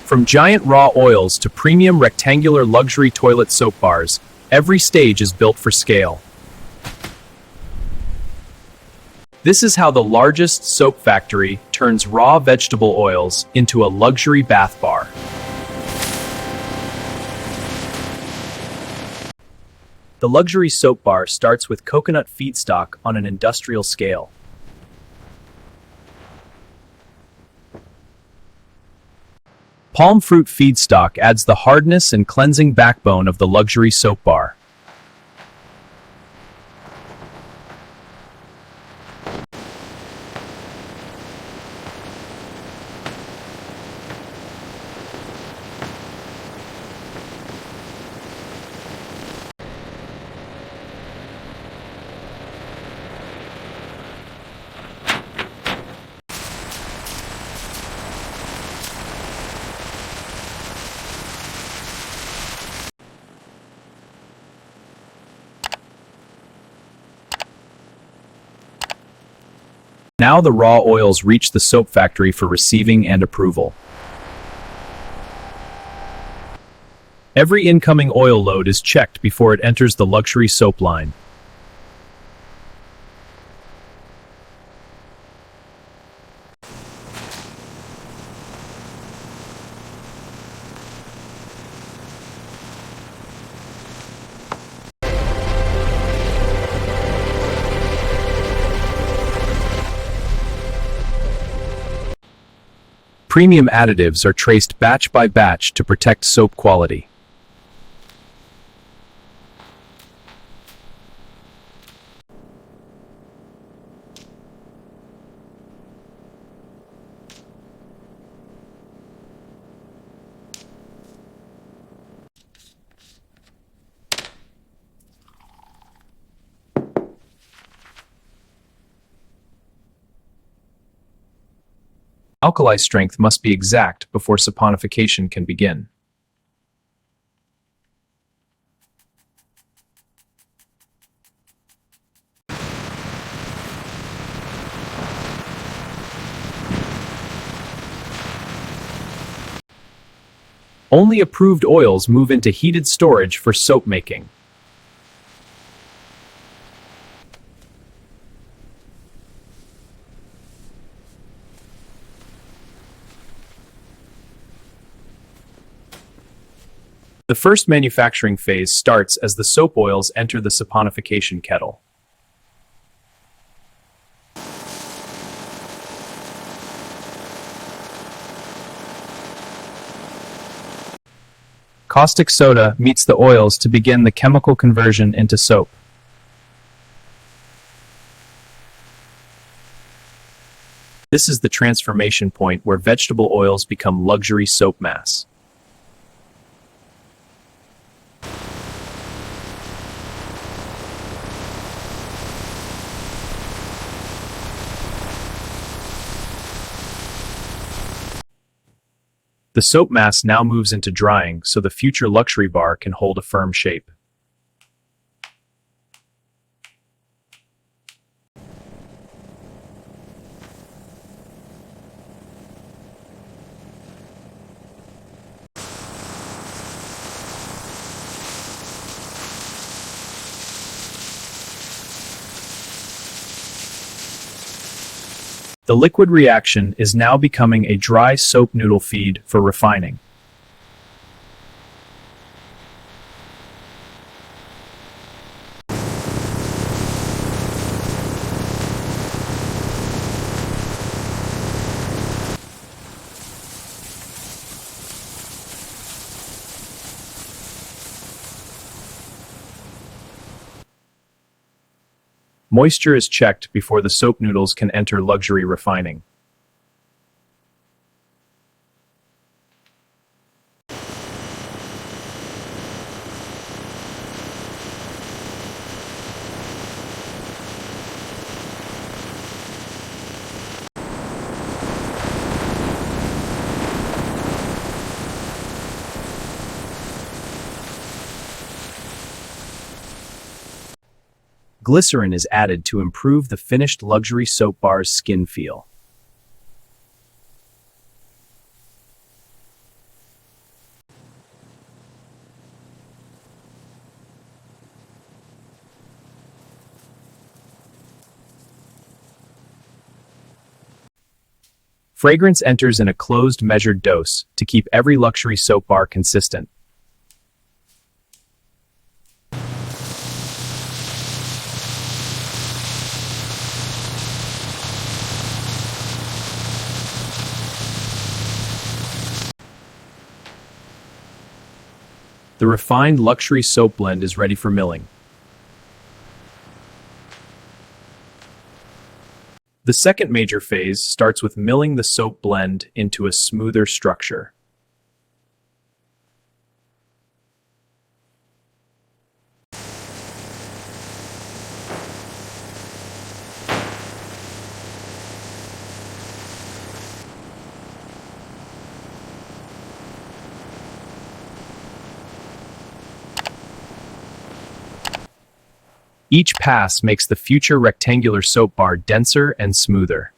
From giant raw oils to premium rectangular luxury toilet soap bars, every stage is built for scale. This is how the largest soap factory turns raw vegetable oils into a luxury bath bar. The luxury soap bar starts with coconut feedstock on an industrial scale. Palm fruit feedstock adds the hardness and cleansing backbone of the luxury soap bar. Now the raw oils reach the soap factory for receiving and approval. Every incoming oil load is checked before it enters the luxury soap line. Premium additives are traced batch by batch to protect soap quality. Alkali strength must be exact before saponification can begin. Only approved oils move into heated storage for soap making. The first manufacturing phase starts as the soap oils enter the saponification kettle. Caustic soda meets the oils to begin the chemical conversion into soap. This is the transformation point where vegetable oils become luxury soap mass. The soap mass now moves into drying so the future luxury bar can hold a firm shape. The liquid reaction is now becoming a dry soap noodle feed for refining. Moisture is checked before the soap noodles can enter luxury refining. Glycerin is added to improve the finished luxury soap bar's skin feel. Fragrance enters in a closed measured dose to keep every luxury soap bar consistent. The refined luxury soap blend is ready for milling. The second major phase starts with milling the soap blend into a smoother structure. Each pass makes the future rectangular soap bar denser and smoother.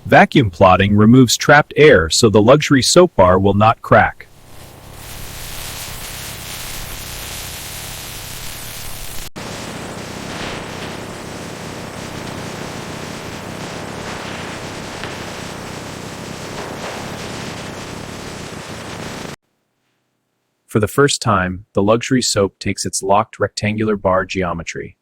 Vacuum plotting removes trapped air so the luxury soap bar will not crack. For the first time, the luxury soap takes its locked rectangular bar geometry.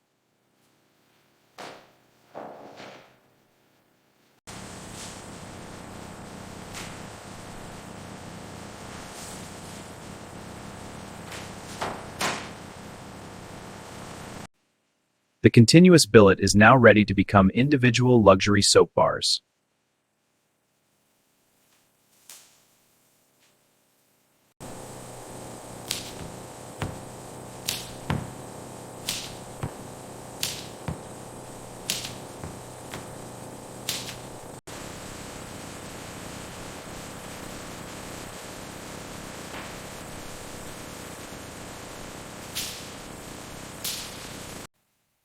The continuous billet is now ready to become individual luxury soap bars.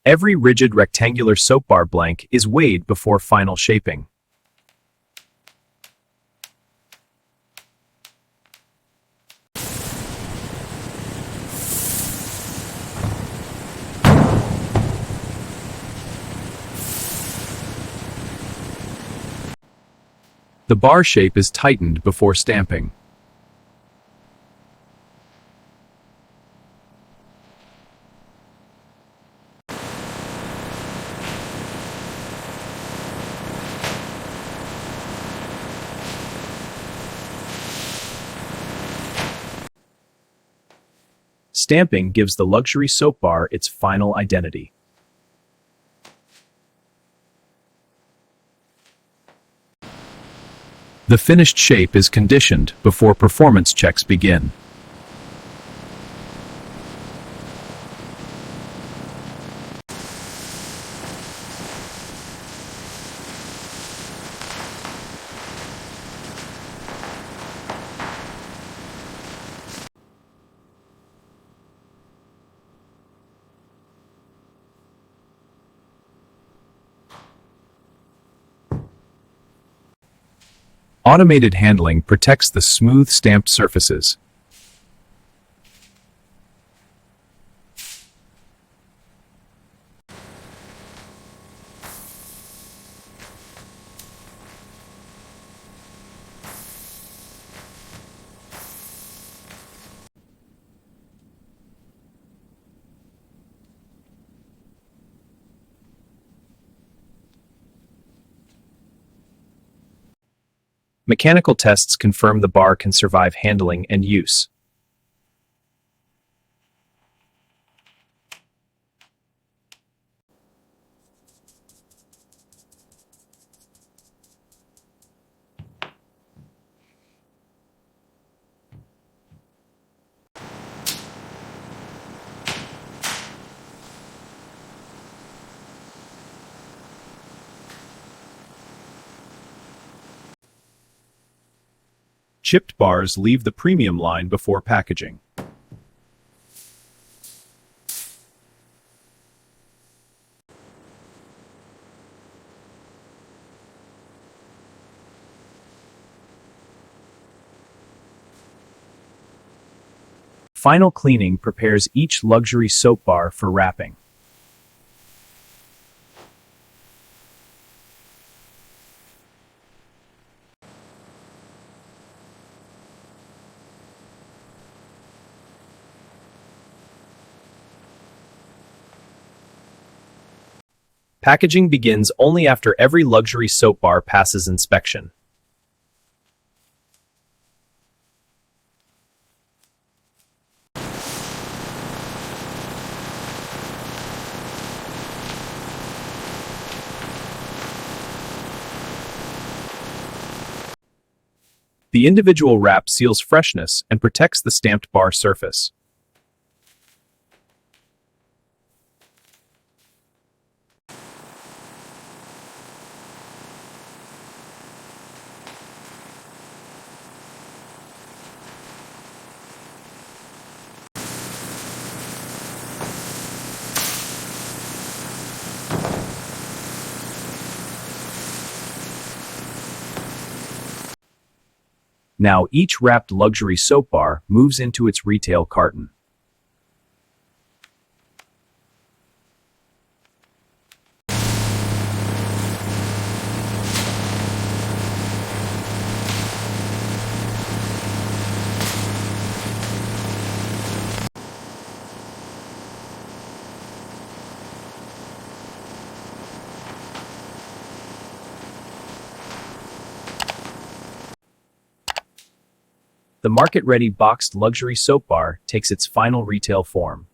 Every rigid rectangular soap bar blank is weighed before final shaping. The bar shape is tightened before stamping. Stamping gives the luxury soap bar its final identity. The finished shape is conditioned before performance checks begin. Automated handling protects the smooth stamped surfaces. Mechanical tests confirm the bar can survive handling and use. Chipped bars leave the premium line before packaging. Final cleaning prepares each luxury soap bar for wrapping. Packaging begins only after every luxury soap bar passes inspection. The individual wrap seals freshness and protects the stamped bar surface. Now each wrapped luxury soap bar moves into its retail carton. The market-ready boxed luxury soap bar takes its final retail form.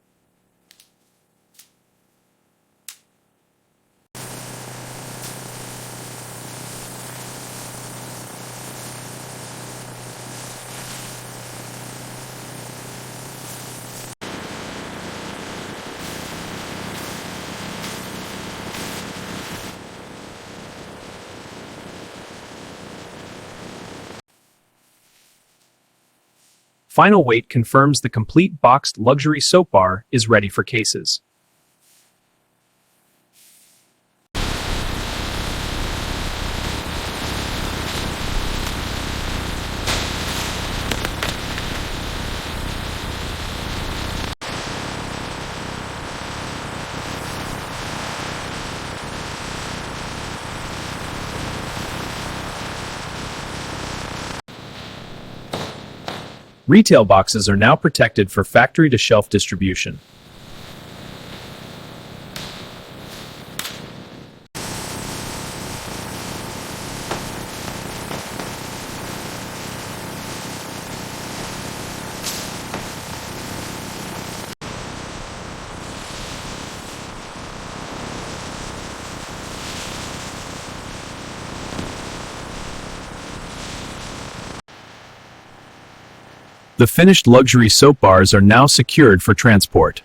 Final weight confirms the complete boxed luxury soap bar is ready for cases. Retail boxes are now protected for factory-to-shelf distribution. The finished luxury soap bars are now secured for transport.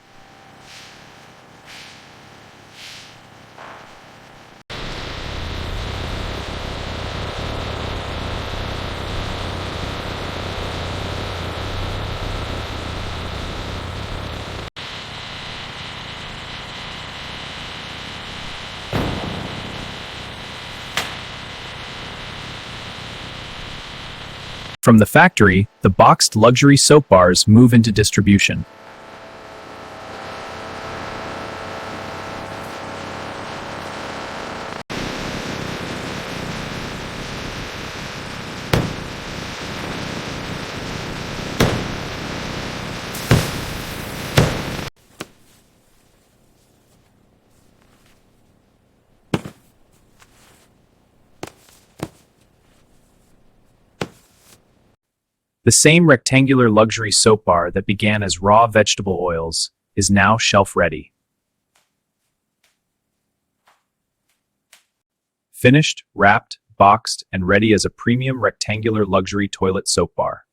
From the factory, the boxed luxury soap bars move into distribution. The same rectangular luxury soap bar that began as raw vegetable oils is now shelf-ready. Finished, wrapped, boxed, and ready as a premium rectangular luxury toilet soap bar.